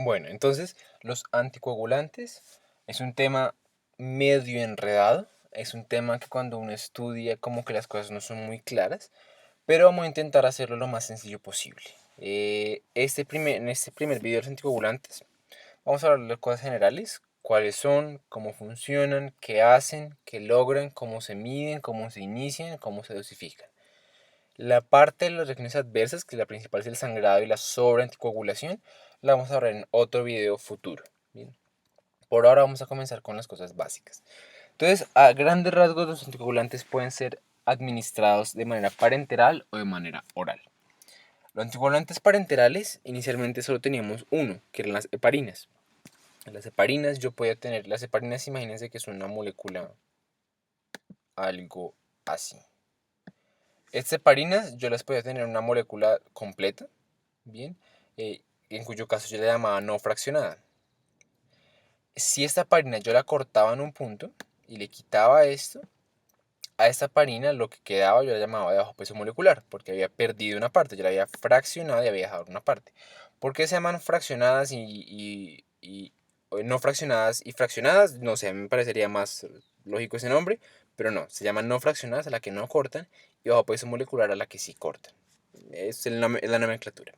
Bueno, entonces los anticoagulantes es un tema medio enredado, es un tema que cuando uno estudia como que las cosas no son muy claras, pero vamos a intentar hacerlo lo más sencillo posible. En este primer video de los anticoagulantes vamos a hablar de cosas generales, cuáles son, cómo funcionan, qué hacen, qué logran, cómo se miden, cómo se inician, cómo se dosifican. La parte de las reacciones adversas, que la principal es el sangrado y la sobreanticoagulación, la vamos a ver en otro video futuro. Bien. Por ahora vamos a comenzar con las cosas básicas. Entonces, a grandes rasgos, los anticoagulantes pueden ser administrados de manera parenteral o de manera oral. Los anticoagulantes parenterales, inicialmente solo teníamos uno, que eran las heparinas. Las heparinas, yo podía tener, las heparinas, imagínense que es una molécula algo así. Estas heparinas yo las podía tener en una molécula completa, bien, en cuyo caso yo la llamaba no fraccionada. Si esta heparina yo la cortaba en un punto y le quitaba esto, a esta heparina lo que quedaba yo la llamaba de bajo peso molecular, porque había perdido una parte, yo la había fraccionado y había dejado una parte. ¿Por qué se llaman fraccionadas o no fraccionadas y fraccionadas? No sé, a mí me parecería más lógico ese nombre, pero no, se llaman no fraccionadas a la que no cortan y bajo peso molecular a la que sí cortan. Es la nomenclatura.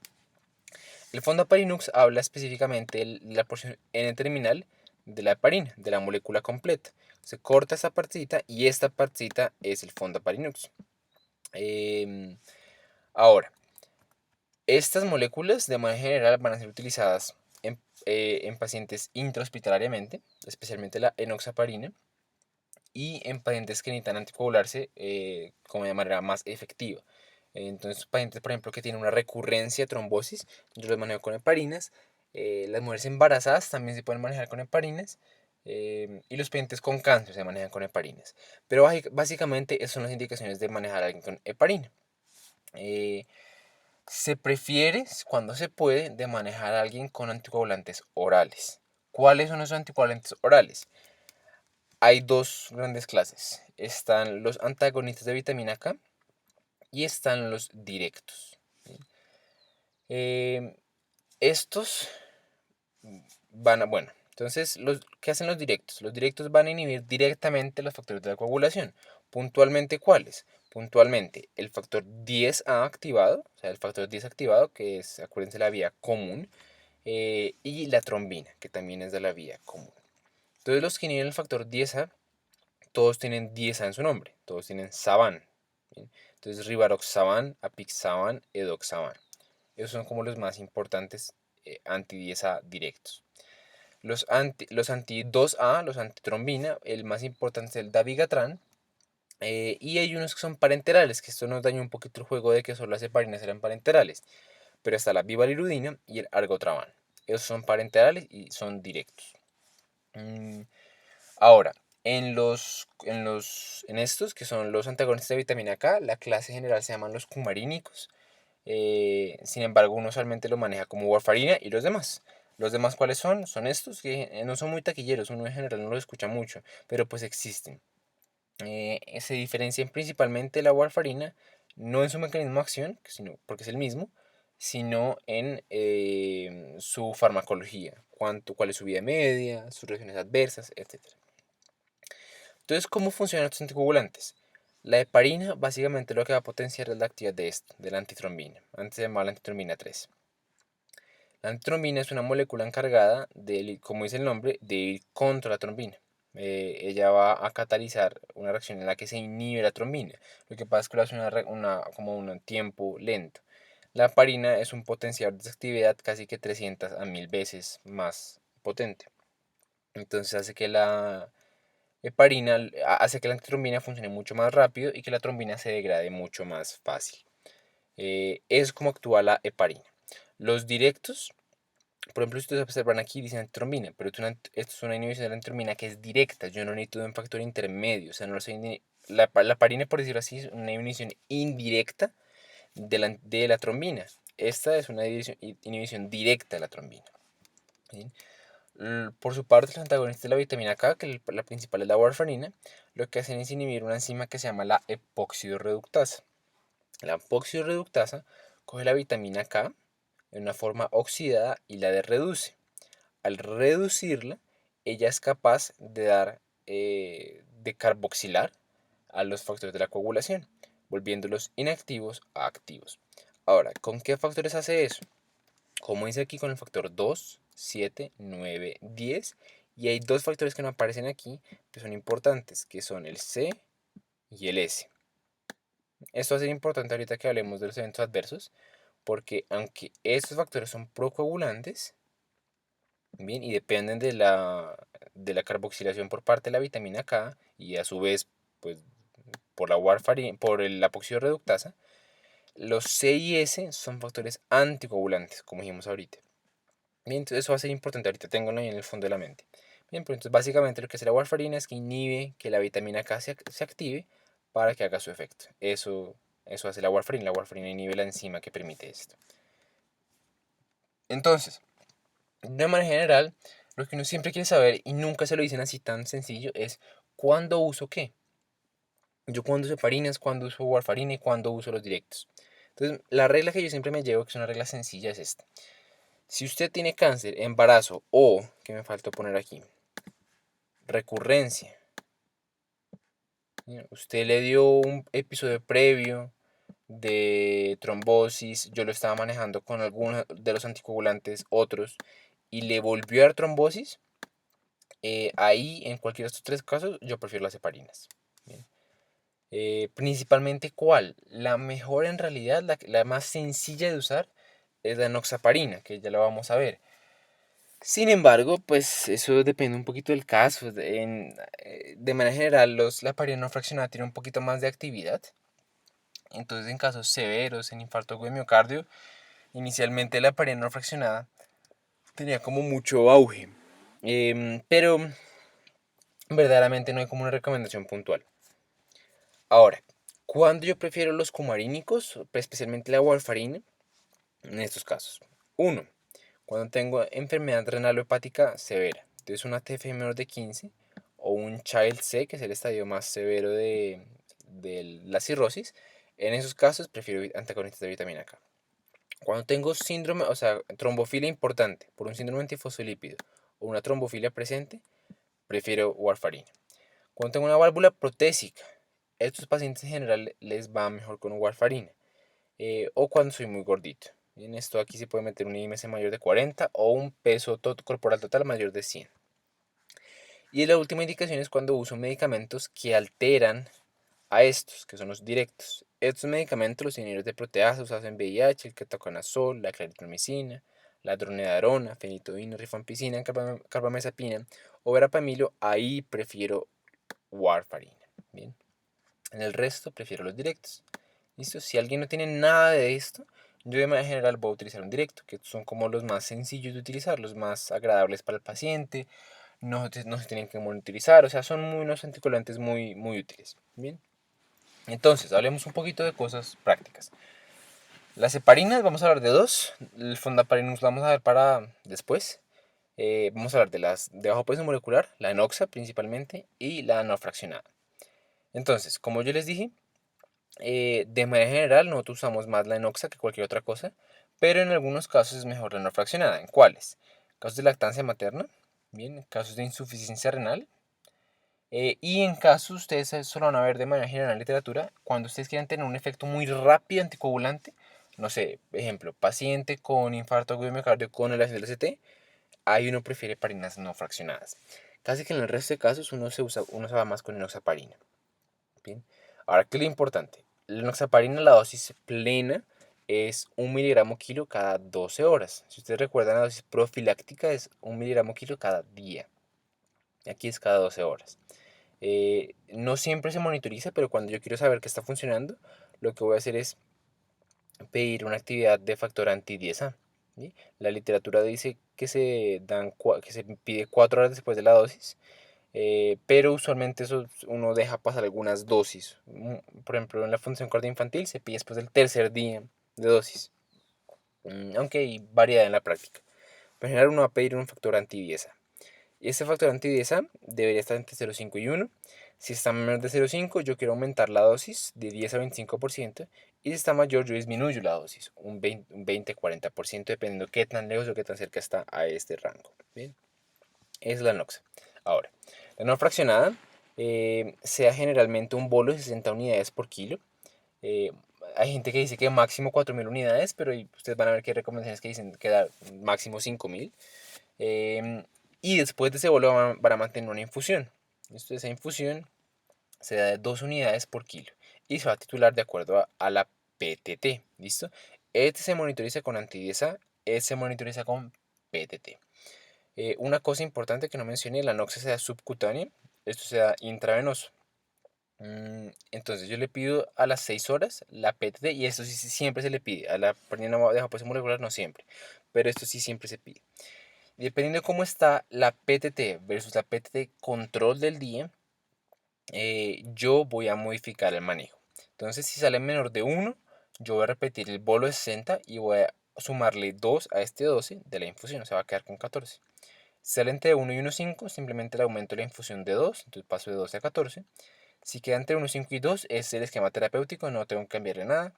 El Fondaparinux habla específicamente de la porción N-terminal de la heparina, de la molécula completa. Se corta esta partecita y esta partecita es el Fondaparinux. Eh, Ahora, estas moléculas de manera general van a ser utilizadas en pacientes intrahospitalariamente, especialmente la enoxaparina, y en pacientes que necesitan anticoagularse como de manera más efectiva. Entonces, pacientes, por ejemplo, que tienen una recurrencia de trombosis, yo los manejo con heparinas. Las mujeres embarazadas también se pueden manejar con heparinas. Y los pacientes con cáncer se manejan con heparinas. Pero básicamente esas son las indicaciones de manejar a alguien con heparina. Se prefiere, cuando se puede, de manejar a alguien con anticoagulantes orales. ¿Cuáles son esos anticoagulantes orales? Hay dos grandes clases. Están los antagonistas de vitamina K y están los directos. Eh, Estos bueno, entonces, ¿qué hacen los directos? Los directos van a inhibir directamente los factores de la coagulación. ¿Puntualmente cuáles? Puntualmente el factor 10A activado, o sea, el factor 10 activado, que es, acuérdense, la vía común, y la trombina, que también es de la vía común. Entonces, los que inhiben el factor 10A todos tienen 10A en su nombre, todos tienen Saban. ¿Bien? Entonces, Rivaroxaban, Apixaban, Edoxaban. Esos son como los más importantes anti-10A directos. Los anti-2A, los antitrombina, el más importante es el dabigatran. Y hay unos que son parenterales, que esto nos daña un poquito el juego de que solo las heparinas eran parenterales. Pero está la vivalirudina y el argotraban. Esos son parenterales y son directos. Ahora, en estos, que son los antagonistas de vitamina K, la clase general se llaman los cumarínicos. Sin embargo, uno usualmente lo maneja como warfarina y los demás. Los demás, ¿cuáles son? Son estos que no son muy taquilleros, uno en general no los escucha mucho, pero pues existen. Se diferencian principalmente la warfarina, no en su mecanismo de acción, sino, porque es el mismo, sino en su farmacología, cuál es su vida media, sus reacciones adversas, etc. Entonces, ¿cómo funcionan estos anticoagulantes? La heparina básicamente lo que va a potenciar es la actividad de esto, de la antitrombina. Antes se llamaba la antitrombina 3. La antitrombina es una molécula encargada de, como dice el nombre, de ir contra la trombina. Ella va a catalizar una reacción en la que se inhibe la trombina. Lo que pasa es que lo hace como un tiempo lento. La heparina es un potenciador de actividad casi que 300 a 1000 veces más potente. Entonces hace que la heparina hace que la antitrombina funcione mucho más rápido y que la trombina se degrade mucho más fácil. Es como actúa la heparina. Los directos, por ejemplo, si ustedes observan aquí, dicen antitrombina, pero esto es una inhibición de la antitrombina que es directa. Yo no necesito un factor intermedio, o sea, no lo soy, la heparina, por decirlo así, es una inhibición indirecta de la trombina. Esta es una inhibición directa de la trombina. ¿Sí? Por su parte, los antagonistas de la vitamina K, que la principal es la warfarina, lo que hacen es inhibir una enzima que se llama la epoxidorreductasa. La epoxidorreductasa coge la vitamina K en una forma oxidada y la reduce. al reducirla, ella es capaz de dar, de carboxilar a los factores de la coagulación, volviéndolos inactivos a activos. Ahora, ¿con qué factores hace eso? Como dice aquí, con el factor 2, 7, 9, 10. Y hay dos factores que no aparecen aquí, que son importantes, que son el C y el S. Esto va a ser importante ahorita que hablemos de los eventos adversos, porque aunque estos factores son procoagulantes, bien, y dependen de la carboxilación por parte de la vitamina K, y a su vez, pues, por la warfarina, por la epoxidorreductasa, los C y S son factores anticoagulantes, como dijimos ahorita. Bien, entonces eso va a ser importante, ahorita tengo ahí en el fondo de la mente. Bien, pues entonces básicamente lo que hace la warfarina es que inhibe que la vitamina K se active para que haga su efecto. Eso hace la warfarina inhibe la enzima que permite esto. Entonces, de manera general, lo que uno siempre quiere saber y nunca se lo dicen así tan sencillo es ¿cuándo uso qué? Yo cuándo uso heparinas, cuándo uso warfarina y cuándo uso los directos. Entonces, la regla que yo siempre me llevo, que es una regla sencilla, es esta. Si usted tiene cáncer, embarazo o, que me faltó poner aquí, recurrencia, usted le dio un episodio previo de trombosis, yo lo estaba manejando con algunos de los anticoagulantes, otros, y le volvió a dar trombosis, ahí en cualquiera de estos tres casos yo prefiero las heparinas. Bien. Principalmente, ¿cuál? La mejor en realidad, la más sencilla de usar, es la enoxaparina, que ya la vamos a ver. Sin embargo, pues eso depende un poquito del caso. De manera general, la heparina no fraccionada tiene un poquito más de actividad. Entonces, en casos severos, en infarto de miocardio, inicialmente la heparina no fraccionada tenía como mucho auge. Pero verdaderamente no hay como una recomendación puntual. Ahora, ¿cuándo yo prefiero los cumarínicos, especialmente la warfarina? En estos casos. Uno, cuando tengo enfermedad renal o hepática severa. Entonces una TF menor de 15 o un Child C, que es el estadio más severo de la cirrosis. En esos casos prefiero antagonistas de vitamina K. Cuando tengo síndrome, o sea, trombofilia importante por un síndrome antifosfolípido o una trombofilia presente, prefiero warfarina. Cuando tengo una válvula protésica, estos pacientes en general les va mejor con warfarina. O cuando soy muy gordito. En esto aquí se puede meter un IMC mayor de 40 o un peso corporal total mayor de 100. Y la última indicación es cuando uso medicamentos que alteran a estos, que son los directos. Estos medicamentos, los inhibidores de proteasa usados en VIH, el ketoconazol, la claritromicina, la dronedarona, fenitoína, rifampicina, carbamazepina o verapamilo, ahí prefiero warfarina. Bien. En el resto prefiero los directos. ¿Listo? Si alguien no tiene nada de esto, yo de manera general voy a utilizar un directo, que son como los más sencillos de utilizar, los más agradables para el paciente, no se tienen que monitorizar, o sea, son unos anticoagulantes muy, muy útiles. Bien. Entonces, hablemos un poquito de cosas prácticas. Las heparinas, vamos a hablar de dos. El fondaparinus vamos a ver para después. Vamos a hablar de las de bajo peso molecular, la enoxa principalmente, y la no fraccionada. Entonces, como yo les dije, de manera general nosotros usamos más la enoxa que cualquier otra cosa, pero en algunos casos es mejor la no fraccionada. ¿En cuáles? Casos de lactancia materna, bien, casos de insuficiencia renal, y en casos, ustedes solo van a ver de manera general en la literatura, cuando ustedes quieren tener un efecto muy rápido anticoagulante, no sé, ejemplo, paciente con infarto agudo de miocardio con elevación del ST, ahí uno prefiere heparinas no fraccionadas. Casi que en el resto de casos uno se va más con enoxaparina. Bien. Ahora, ¿qué es lo importante? La enoxaparina, la dosis plena, es 1 mg/kg cada 12 horas. Si ustedes recuerdan, la dosis profiláctica es 1 mg/kg cada día. Aquí es cada 12 horas. No siempre se monitoriza, pero cuando yo quiero saber que está funcionando, lo que voy a hacer es pedir una actividad de factor anti-10A. ¿Sí? La literatura dice que que se pide 4 horas después de la dosis, pero usualmente eso uno deja pasar algunas dosis. Por ejemplo, en la función cardioinfantil se pide después del tercer día de dosis, aunque hay variedad en la práctica. Pero en general uno va a pedir un factor anti-10A. Y este factor anti-10A debería estar entre 0,5 y 1. Si está menos de 0,5, yo quiero aumentar la dosis de 10 a 25% Y si está mayor, yo disminuyo la dosis, un 20-40%, dependiendo qué tan lejos o qué tan cerca está a este rango. Bien, esa es la noxa. Ahora, la no fraccionada se da generalmente un bolo de 60 unidades por kilo. Eh, Hay gente que dice que máximo 4.000 unidades, pero ustedes van a ver que hay recomendaciones que dicen que da máximo 5.000. Y después de ese bolo van a mantener una infusión. Esa infusión se da de 2 unidades por kilo y se va a titular de acuerdo a la PTT. ¿Listo? Este se monitoriza con anti-10A, este se monitoriza con PTT. Una cosa importante que no mencioné, la noxa se da subcutánea, esto se da intravenoso. Entonces yo le pido a las 6 horas la PTT y esto sí siempre se le pide. A la proteína de japonesa molecular no siempre, pero esto sí siempre se pide. Dependiendo de cómo está la PTT versus la PTT control del día, yo voy a modificar el manejo. Entonces si sale menor de 1, yo voy a repetir el bolo de 60 y voy a sumarle 2 a este 12 de la infusión, o sea, va a quedar con 14. Si sale entre 1 y 1,5, simplemente le aumento la infusión de 2, entonces paso de 12 a 14. Si queda entre 1,5 y 2, es el esquema terapéutico, no tengo que cambiarle nada.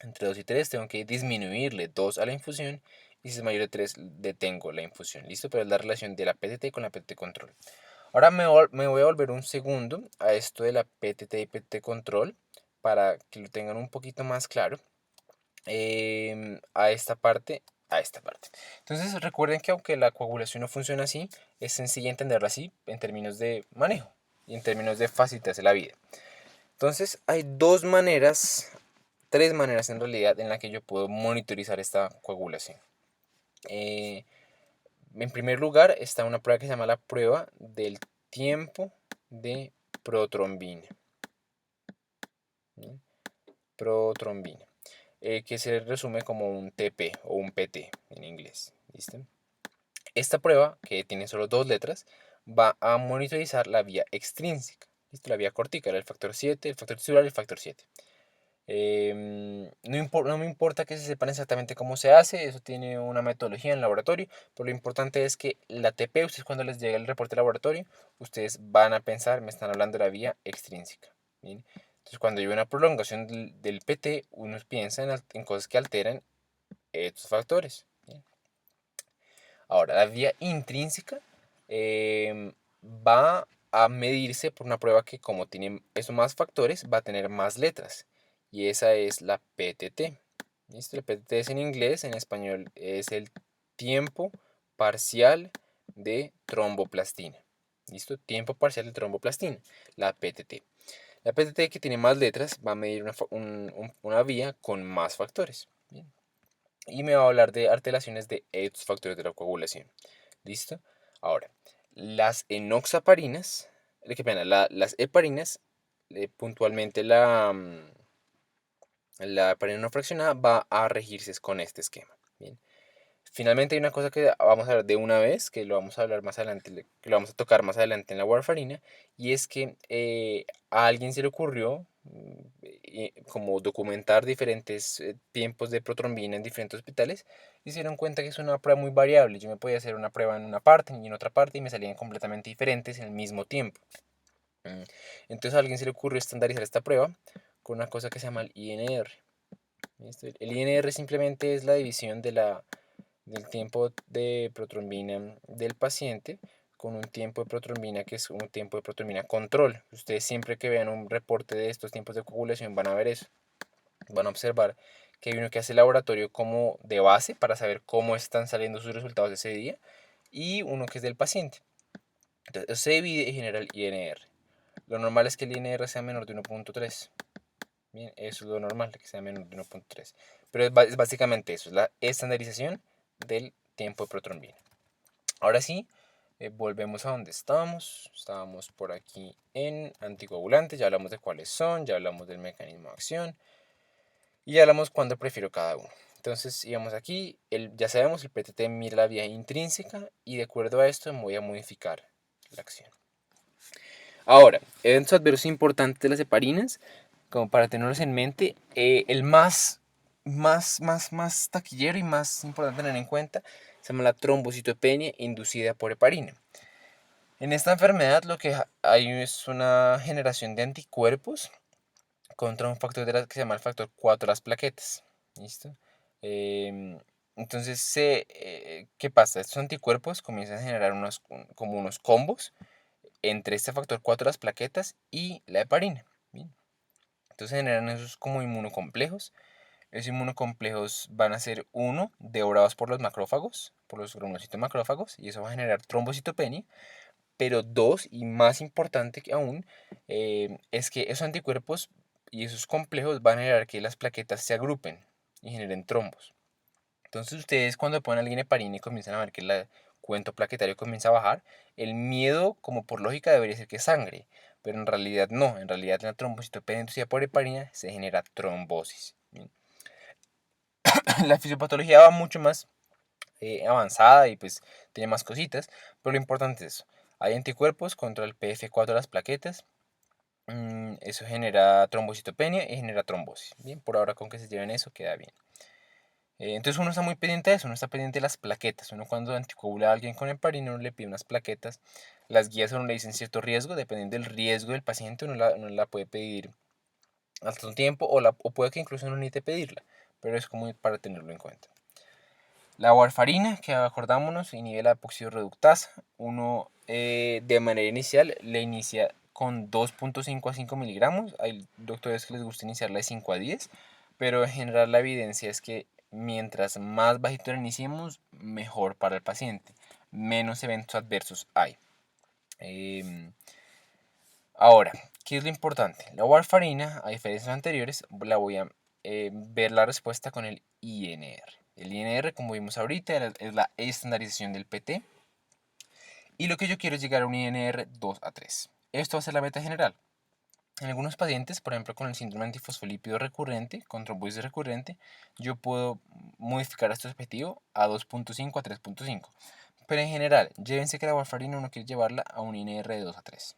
Entre 2 y 3 tengo que disminuirle 2 a la infusión. Y si es mayor de 3, detengo la infusión. ¿Listo? Pero es la relación de la PTT con la PTT control. Ahora me voy a volver un segundo a esto de la PTT y PTT control para que lo tengan un poquito más claro. A esta parte, a esta parte. Entonces recuerden que aunque la coagulación no funciona así, es sencilla entenderla así en términos de manejo y en términos de facilitarse la vida. Entonces hay tres maneras en realidad en la que yo puedo monitorizar esta coagulación. En primer lugar está una prueba que se llama la prueba del tiempo de protrombina. ¿Bien? Protrombina. Que se resume como un TP o un PT en inglés. ¿Listo? Esta prueba, que tiene solo dos letras, va a monitorizar la vía extrínseca. ¿Listo? La vía cortical, el factor 7, el factor tisular y el factor 7. No me importa que se sepan exactamente cómo se hace, eso tiene una metodología en el laboratorio, pero lo importante es que la TP, ustedes cuando les llegue el reporte de laboratorio, ustedes van a pensar, me están hablando de la vía extrínseca. ¿Bien? Entonces cuando hay una prolongación del PT, uno piensa en cosas que alteran estos factores. ¿Bien? Ahora, la vía intrínseca va a medirse por una prueba que como tiene esos más factores, va a tener más letras. Y esa es la PTT. ¿Listo? El PTT es en inglés, en español es el tiempo parcial de tromboplastina. ¿Listo? Tiempo parcial de tromboplastina, la PTT. La PTT que tiene más letras va a medir una vía con más factores. ¿Bien? Y me va a hablar de alteraciones de estos factores de la coagulación. ¿Listo? Ahora, las enoxaparinas, las heparinas, puntualmente la heparina no fraccionada va a regirse con este esquema. Bien. Finalmente hay una cosa que vamos a ver de una vez, que lo vamos a hablar más adelante, que lo vamos a tocar más adelante en la warfarina, y es que a alguien se le ocurrió como documentar diferentes tiempos de protrombina en diferentes hospitales, y se dieron cuenta que es una prueba muy variable. Yo me podía hacer una prueba en una parte y en otra parte y me salían completamente diferentes en el mismo tiempo. Entonces a alguien se le ocurrió estandarizar esta prueba con una cosa que se llama el INR. El INR simplemente es la división del tiempo de protrombina del paciente con un tiempo de protrombina que es un tiempo de protrombina control. Ustedes siempre que vean un reporte de estos tiempos de coagulación van a ver eso. Van a observar que hay uno que hace el laboratorio como de base para saber cómo están saliendo sus resultados de ese día y uno que es del paciente. Entonces eso se divide y genera el INR. Lo normal es que el INR sea menor de 1,3. Bien, eso es lo normal, que sea menor de 1,3. Pero es básicamente eso, es la estandarización del tiempo de protrombina. Ahora sí, volvemos a donde estábamos. Estábamos por aquí en anticoagulantes, ya hablamos de cuáles son, ya hablamos del mecanismo de acción y ya hablamos cuándo prefiero cada uno. Entonces, íbamos aquí, ya sabemos, el PTT mira la vía intrínseca y de acuerdo a esto voy a modificar la acción. Ahora, eventos adversos importantes de las heparinas, como para tenerlos en mente, el más taquillero y más importante tener en cuenta se llama la trombocitopenia inducida por heparina. En esta enfermedad lo que hay es una generación de anticuerpos contra un factor que se llama el factor 4 de las plaquetas. ¿Listo? Entonces, ¿qué pasa? Estos anticuerpos comienzan a generar como unos combos entre este factor 4 de las plaquetas y la heparina. ¿Bien? Entonces generan esos como inmunocomplejos. Esos inmunocomplejos van a ser, uno, devorados por los macrófagos, por los granulocitos macrófagos, y eso va a generar trombocitopenia. Pero dos, y más importante que aún, es que esos anticuerpos y esos complejos van a generar que las plaquetas se agrupen y generen trombos. Entonces ustedes cuando ponen alguien heparina y comienzan a ver que el cuento plaquetario comienza a bajar, el miedo como por lógica debería ser que sangre, pero en realidad no, en realidad la trombocitopenia inducida por heparina se genera trombosis. La fisiopatología va mucho más avanzada y pues tiene más cositas, pero lo importante es eso. Hay anticuerpos contra el PF4 de las plaquetas. Eso genera trombocitopenia y genera trombosis. Bien, por ahora con que se lleven eso queda bien. Entonces uno está muy pendiente de eso, uno está pendiente de las plaquetas. Uno cuando anticoagula a alguien con heparina, uno le pide unas plaquetas. Las guías a uno le dicen cierto riesgo, dependiendo del riesgo del paciente, uno la puede pedir hasta un tiempo o puede que incluso no necesite pedirla, pero es como para tenerlo en cuenta. La warfarina, que acordémonos, inhibe la epoxidorreductasa. Uno de manera inicial le inicia con 2.5 a 5 miligramos. Hay doctores que les gusta iniciarla de 5 a 10, pero en general la evidencia es que mientras más bajito la iniciemos, mejor para el paciente. Menos eventos adversos hay. Ahora, ¿qué es lo importante? La warfarina, a diferencia de las anteriores, la voy a ver la respuesta con el INR. El INR, como vimos ahorita, es la estandarización del PT. Y lo que yo quiero es llegar a un INR 2 a 3. Esto va a ser la meta general. En algunos pacientes, por ejemplo con el síndrome antifosfolípido recurrente, con trombosis recurrente, yo puedo modificar este objetivo a 2.5 a 3.5. Pero en general, llévense que la warfarina uno quiere llevarla a un INR de 2 a 3.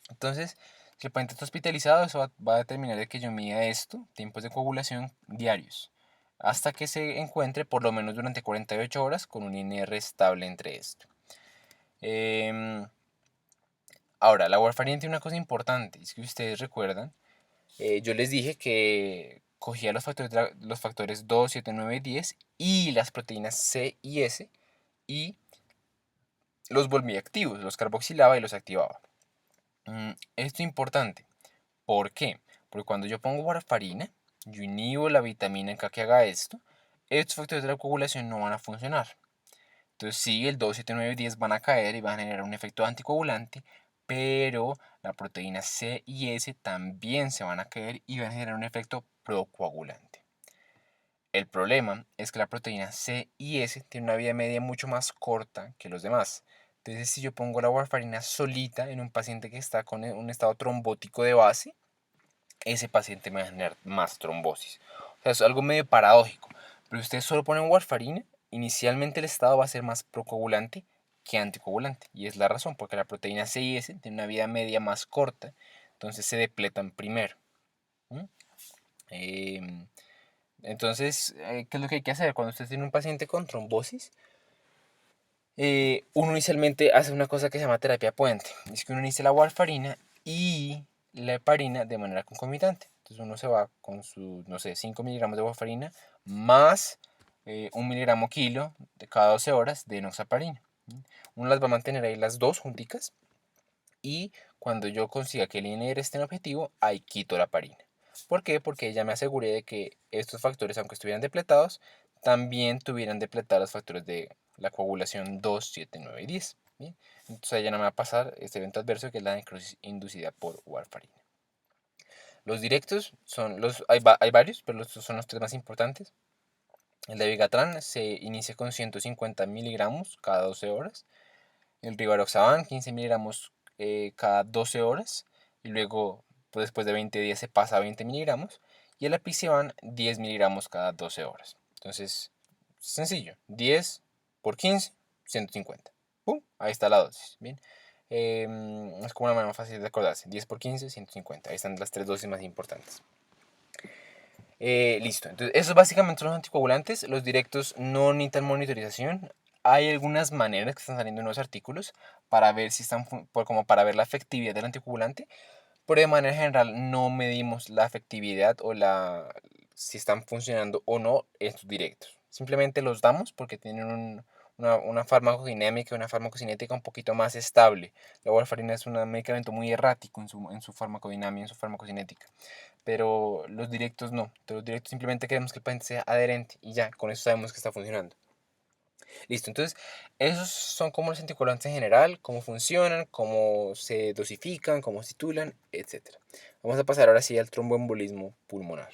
Entonces, si el paciente está hospitalizado, eso va a determinar de que yo mida esto, tiempos de coagulación diarios, hasta que se encuentre por lo menos durante 48 horas con un INR estable entre esto. Ahora, la warfarina tiene una cosa importante, es que ustedes recuerdan, yo les dije que cogía los factores 2, 7, 9 y 10 y las proteínas C y S y los volvía activos, los carboxilaba y los activaba. Esto es importante. ¿Por qué? Porque cuando yo pongo warfarina, yo inhibo la vitamina K que haga esto, estos factores de la coagulación no van a funcionar. Entonces sí, el 2, 7, 9 y 10 van a caer y van a generar un efecto anticoagulante, pero la proteína C y S también se van a caer y van a generar un efecto procoagulante. El problema es que la proteína C y S tiene una vida media mucho más corta que los demás. Entonces, si yo pongo la warfarina solita en un paciente que está con un estado trombótico de base, ese paciente me va a generar más trombosis. O sea, es algo medio paradójico. Pero si ustedes solo ponen warfarina, inicialmente el estado va a ser más procoagulante que anticoagulante. Y es la razón, porque la proteína C y S tiene una vida media más corta, entonces se depletan primero. Entonces, ¿qué es lo que hay que hacer? Cuando usted tiene un paciente con trombosis, uno inicialmente hace una cosa que se llama terapia puente. Es que uno inicia la warfarina y la heparina de manera concomitante. Entonces uno se va con sus, no sé, 5 miligramos de warfarina más 1 miligramo kilo de cada 12 horas de enoxaparina. Uno las va a mantener ahí las dos junticas y cuando yo consiga que el INR esté en objetivo, ahí quito la heparina. ¿Por qué? Porque ya me aseguré de que estos factores, aunque estuvieran depletados, también tuvieran depletados los factores de la coagulación 2, 7, 9 y 10. ¿Bien? Entonces ya no me va a pasar este evento adverso que es la necrosis inducida por warfarina. Los directos son hay varios, pero estos son los tres más importantes. El de Vigatran se inicia con 150 miligramos cada 12 horas. El Rivaroxaban 15 miligramos cada 12 horas. Y luego, pues, después de 20 días se pasa a 20 miligramos. Y el Apixaban 10 miligramos cada 12 horas. Entonces, sencillo. 10 por 15, 150. ¡Pum! Ahí está la dosis. Bien. Es como una manera más fácil de acordarse. 10 por 15, 150. Ahí están las tres dosis más importantes. Listo. Entonces, esos básicamente son los anticoagulantes. Los directos no necesitan monitorización. Hay algunas maneras que están saliendo en los artículos para ver si están, como para ver la efectividad del anticoagulante, pero de manera general no medimos la efectividad o si están funcionando o no estos directos. Simplemente los damos porque tienen una farmacodinámica, una farmacocinética un poquito más estable. La warfarina es un medicamento muy errático en su farmacodinámica, en su farmacocinética, pero los directos no. Entonces, los directos simplemente queremos que el paciente sea adherente y ya, con eso sabemos que está funcionando. Listo, entonces esos son como los anticoagulantes en general, cómo funcionan, cómo se dosifican, cómo se titulan, etc. Vamos a pasar ahora sí al tromboembolismo pulmonar.